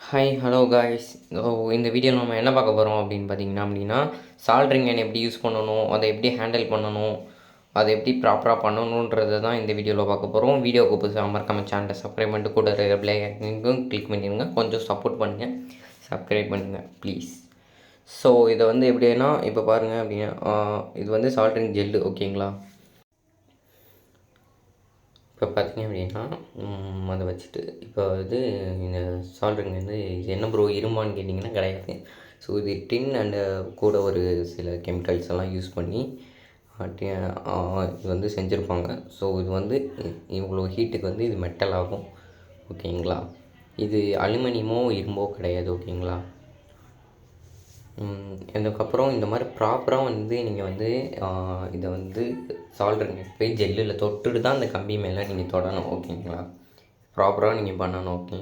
Hi hello guys. இந்த வீடியோவில் நம்ம என்ன பார்க்க போகிறோம் அப்படின்னு பார்த்தீங்கன்னா சால்ட்ரிங் அயர்ன் எப்படி யூஸ் பண்ணணும், அதை எப்படி ஹேண்டில் பண்ணணும், அதை எப்படி ப்ராப்பராக பண்ணணுன்றதை தான் இந்த வீடியோவில் பார்க்க போகிறோம். வீடியோக்கு புதுசாக மறக்காம சேனலை சப்ஸ்கிரைப் பண்ணிட்டு கூட இருக்கிற பெல் ஐகானையும் கிளிக் பண்ணிடுங்க. கொஞ்சம் சப்போர்ட் பண்ணுங்கள், சப்ஸ்கிரைப் பண்ணுங்கள் ப்ளீஸ். ஸோ இதை வந்து எப்படின்னா இப்போ பாருங்கள் அப்படின்னா இது வந்து சால்ட்ரிங் ஜெல்லு, ஓகேங்களா. இப்போ பார்த்தீங்க அப்படின்னா அதை வச்சுட்டு இப்போ இது இந்த சால்ட்ரிங் வந்து இது என்ன ப்ரோ இரும்பான்னு கேட்டிங்கன்னா கிடையாது. ஸோ இது டின் அண்டு கூட ஒரு சில கெமிக்கல்ஸ் எல்லாம் யூஸ் பண்ணி இது வந்து செஞ்சுருப்பாங்க. ஸோ இது வந்து இவ்வளோ ஹீட்டுக்கு வந்து இது மெட்டல் ஆகும், ஓகேங்களா. இது அலுமினியமோ இரும்போ கிடையாது, ஓகேங்களா. இதுக்கப்புறம் இந்த மாதிரி ப்ராப்பராக வந்து நீங்கள் வந்து இதை வந்து சால்ட்ரிங் போய் ஜெல்லில் தொட்டுட்டு தான் அந்த கம்பி மேலே நீங்கள் தொடணும், ஓகேங்களா. ப்ராப்பராக நீங்கள் பண்ணணும், ஓகே.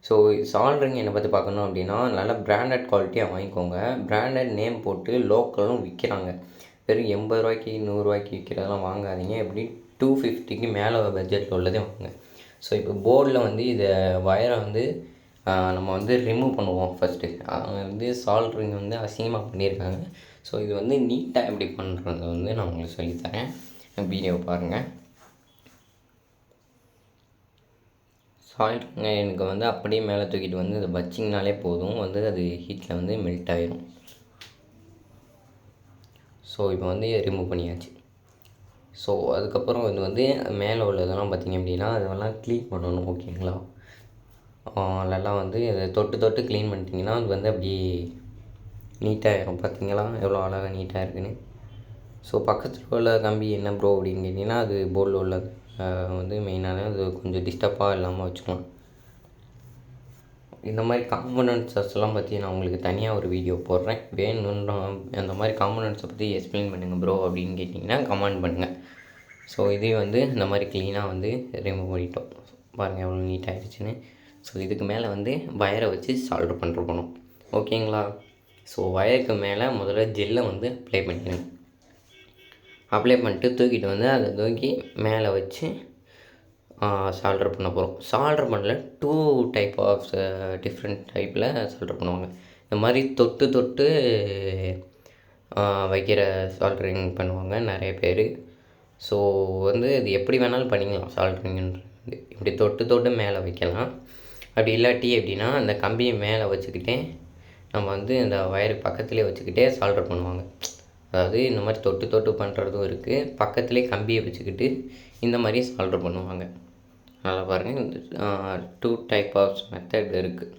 ஸோ சால்ட்ரிங் என்னை பற்றி பார்க்கணும் அப்படின்னா நல்லா பிராண்டட் குவாலிட்டியாக வாங்கிக்கோங்க. பிராண்டட் நேம் போட்டு லோக்கலும் விற்கிறாங்க. வெறும் 80 ரூபாய்க்கு 100 ரூபாய்க்கு விற்கிறதெல்லாம் வாங்காதீங்க. எப்படி 250க்கு மேலே பட்ஜெட்டில் உள்ளதே வாங்க. ஸோ இப்போ போர்டில் வந்து இதை வயரை வந்து நம்ம வந்து ரிமூவ் பண்ணுவோம் ஃபஸ்ட்டு. அவங்க வந்து சால்ட்ரிங் வந்து அசிங்கமாக பண்ணியிருக்காங்க. ஸோ இது வந்து நீட்டாக எப்படி பண்ணுறது வந்து நான் உங்களுக்கு சொல்லித்தரேன், வீடியோ பாருங்கள். சால்ட்ரிங் எனக்கு வந்து அப்படியே மேலே தூக்கிட்டு வந்து அதை வச்சிங்கனாலே போதும், வந்து அது ஹீட்டில் வந்து மெல்ட் ஆகிடும். ஸோ இப்போ வந்து ரிமூவ் பண்ணியாச்சு. ஸோ அதுக்கப்புறம் இது வந்து மேலே உள்ளதெல்லாம் பார்த்திங்க அப்படின்னா அதெல்லாம் க்ளீன் பண்ணணும், ஓகேங்களா. அதெல்லாம் வந்து அதை தொட்டு தொட்டு க்ளீன் பண்ணிட்டிங்கன்னா அது வந்து அப்படியே நீட்டாகிடும். பார்த்திங்களா எவ்வளோ அழகாக நீட்டாக இருக்குன்னு. ஸோ பக்கத்தில் உள்ள கம்பி என்ன ப்ரோ அப்படின்னு கேட்டிங்கன்னா அது போர்டில் உள்ள வந்து மெயினான அது கொஞ்சம் டிஸ்டர்பாக இல்லாமல் வச்சுக்கலாம். இந்த மாதிரி காம்பனன்ட்ஸஸ்லாம் பற்றி நான் உங்களுக்கு தனியாக ஒரு வீடியோ போடுறேன். வேணும்னா அந்த மாதிரி காம்பனன்ட்ஸை பற்றி எக்ஸ்பிளைன் பண்ணுங்கள் ப்ரோ அப்படின்னு கேட்டிங்கன்னா கமெண்ட் பண்ணுங்கள். ஸோ இதே வந்து இந்த மாதிரி க்ளீனாக வந்து ரிமூவ் பண்ணிட்டோம். பாருங்கள் எவ்வளோ நீட்டாகிடுச்சுன்னு. ஸோ இதுக்கு மேலே வந்து வயரை வச்சு சால்ட்ரு பண்ணிருக்கணும், ஓகேங்களா. ஸோ வயருக்கு மேலே முதல்ல ஜெல்லை வந்து அப்ளை பண்ணிடுங்க. அப்ளை பண்ணிட்டு தூக்கிட்டு வந்து அதை தூக்கி மேலே வச்சு சால்ட்ரு பண்ண போகிறோம். சால்ட்ரு பண்ணல 2 டைப் ஆஃப் டிஃப்ரெண்ட் டைப்பில் சால்ட்ரு பண்ணுவாங்க. இந்த மாதிரி தொட்டு தொட்டு வைக்கிற சால்ட்ரிங் பண்ணுவாங்க நிறைய பேர். ஸோ வந்து இது எப்படி வேணாலும் பண்ணிக்கலாம். சால்ட்ரிங்கிறது இப்படி தொட்டு தொட்டு மேலே வைக்கலாம். அப்படி இல்லாட்டி எப்படின்னா அந்த கம்பியை மேலே வச்சுக்கிட்டே நம்ம வந்து இந்த வயருக்கு பக்கத்துலேயே வச்சுக்கிட்டே சால்ட்ரு பண்ணுவாங்க. அதாவது இந்த மாதிரி தொட்டு தொட்டு பண்ணுறதும் இருக்குது, பக்கத்துலேயே கம்பியை வச்சுக்கிட்டு இந்த மாதிரி சால்ட்ரு பண்ணுவாங்க. அதனால் பாருங்கள் 2 டைப் ஆஃப் மெத்தட் இருக்குது.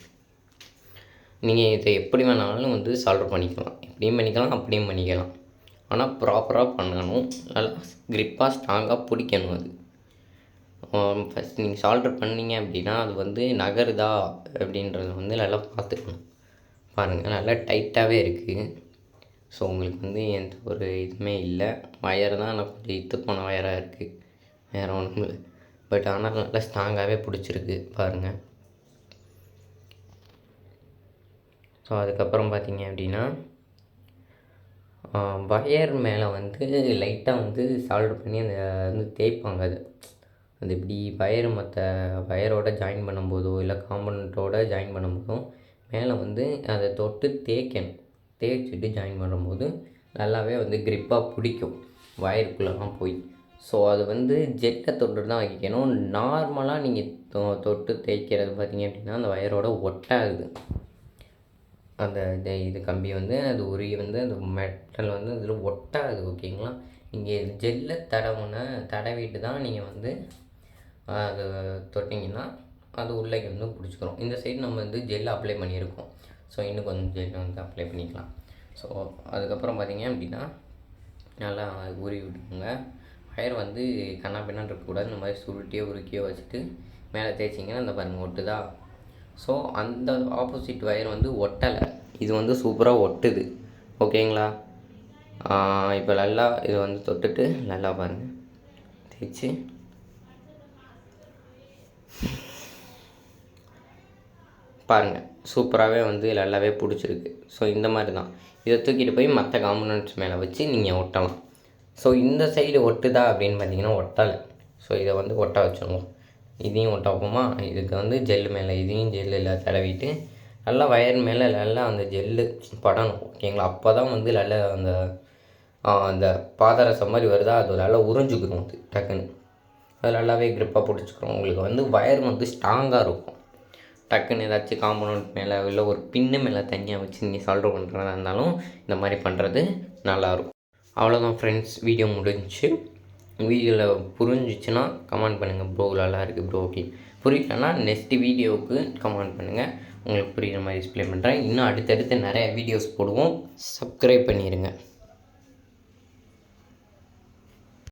நீங்கள் இதை எப்படி வேணாலும் வந்து சால்ட்ரு பண்ணிக்கலாம். இப்படியும் பண்ணிக்கலாம், அப்படியும் பண்ணிக்கலாம். ஆனால் ப்ராப்பராக பண்ணணும், நல்லா க்ரிப்பாக ஸ்ட்ராங்காக பிடிக்கணும். அது ஃபஸ்ட் நீங்கள் சால்ட்ரு பண்ணிங்க அப்படின்னா அது வந்து நகருதா அப்படின்றத வந்து நல்லா பார்த்துக்கணும். பாருங்கள் நல்லா டைட்டாகவே இருக்குது. ஸோ உங்களுக்கு வந்து எந்த ஒரு இதுவுமே இல்லை. வயர் தான் நல்லா கொஞ்சம் இத்து போன வயராக இருக்குது, வேறு ஒன்றும் இல்லை. பட் ஆனால் நல்லா ஸ்ட்ராங்காகவே பிடிச்சிருக்கு பாருங்கள். ஸோ அதுக்கப்புறம் பார்த்தீங்க அப்படின்னா வயர் மேலே வந்து லைட்டாக வந்து சால்ட்ரு பண்ணி அந்த வந்து தேய்ப்பாங்க. அது இப்படி வயர் மற்ற வயரோடு ஜாயின் பண்ணும்போதோ இல்லை காம்பனண்ட்டோடு ஜாயின் பண்ணும்போதோ மேலே வந்து அதை தொட்டு தேய்க்கணும். தேய்ச்சிட்டு ஜாயின் பண்ணும்போது நல்லாவே வந்து க்ரிப்பாக பிடிக்கும் வயருக்குள்ளெல்லாம் போய். ஸோ அது வந்து ஜெட்டை தொட்டு தான் வைக்கணும். நார்மலாக நீங்கள் தொட்டு தேய்க்கிறது பார்த்திங்க அப்படின்னா அந்த வயரோட ஒட்டாகுது. அந்த இது கம்பி வந்து அது உருகி வந்து அந்த மெட்டல் வந்து அதில் ஒட்டாது, ஓகேங்களா. நீங்கள் ஜெல்லை தடவிட்டு தான் நீங்கள் வந்து அது தொட்டிங்கன்னா அது உள்ளே வந்து பிடிச்சிக்கிறோம். இந்த சைடு நம்ம வந்து ஜெல் அப்ளை பண்ணியிருக்கோம். ஸோ இன்னும் கொஞ்சம் ஜெல் வந்து அப்ளை பண்ணிக்கலாம். ஸோ அதுக்கப்புறம் பார்த்திங்க அப்படின்னா நல்லா உருவி விட்டுக்கோங்க. வயர் வந்து கண்ணா பின்னான்னு இருக்கக்கூடாது. இந்த மாதிரி சுருட்டியோ உருக்கியோ வச்சுட்டு மேலே தேய்ச்சிங்கன்னா அந்த பாருங்கள் ஒட்டுதா. ஸோ அந்த ஆப்போசிட் வயர் வந்து ஒட்டலை, இது வந்து சூப்பராக ஒட்டுது, ஓகேங்களா. இப்போ நல்லா இது வந்து தொட்டுட்டு நல்லா பாருங்கள் தேய்ச்சி பாருங்கள் சூப்பராகவே வந்து நல்லாவே பிடிச்சிருக்கு. ஸோ இந்த மாதிரி தான் இதை தூக்கிட்டு போய் மற்ற காம்பனண்ட்ஸ் மேலே வச்சு நீங்கள் ஒட்டலாம். ஸோ இந்த சைடு ஒட்டுதா அப்படின்னு பார்த்தீங்கன்னா ஒட்டலை. ஸோ இதை வந்து ஒட்ட வச்சுருவோம். இதையும் ஒட்டாப்போமா, இதுக்கு வந்து ஜெல்லு மேலே இதையும் ஜெல்லில் தடவிட்டு நல்லா வயர் மேலே நல்லா அந்த ஜெல்லு படணும் ஓகேங்களா. அப்போ தான் வந்து நல்லா அந்த பாதரசம் மாதிரி வருதா அது நல்லா உறிஞ்சிக்கிறோம் அது டக்குன்னு. அது நல்லாவே க்ரிப்பாக பிடிச்சிக்கிறோம். உங்களுக்கு வந்து வயர் வந்து ஸ்ட்ராங்காக இருக்கும். டக்குன்னு ஏதாச்சும் காம்பனண்ட் மேலே இல்லை ஒரு பின்னு மேலே தனியாக வச்சு நீங்கள் சால்ட்ரு பண்ணுறதா இருந்தாலும் இந்த மாதிரி பண்ணுறது நல்லாயிருக்கும். அவ்வளோதான் ஃப்ரெண்ட்ஸ், வீடியோ முடிஞ்சிச்சு. வீடியோவில் புரிஞ்சிச்சுன்னா கமெண்ட் பண்ணுங்கள் ப்ரோ நல்லா இருக்குது ப்ரோ அப்படின்னு. புரியலன்னா நெக்ஸ்ட்டு வீடியோவுக்கு கமெண்ட் பண்ணுங்கள், உங்களுக்கு புரிகிற மாதிரி எக்ஸ்பிளைன் பண்ணுறேன். இன்னும் அடுத்தடுத்து நிறைய வீடியோஸ் போடுவோம். சப்ஸ்கிரைப் பண்ணிடுங்க.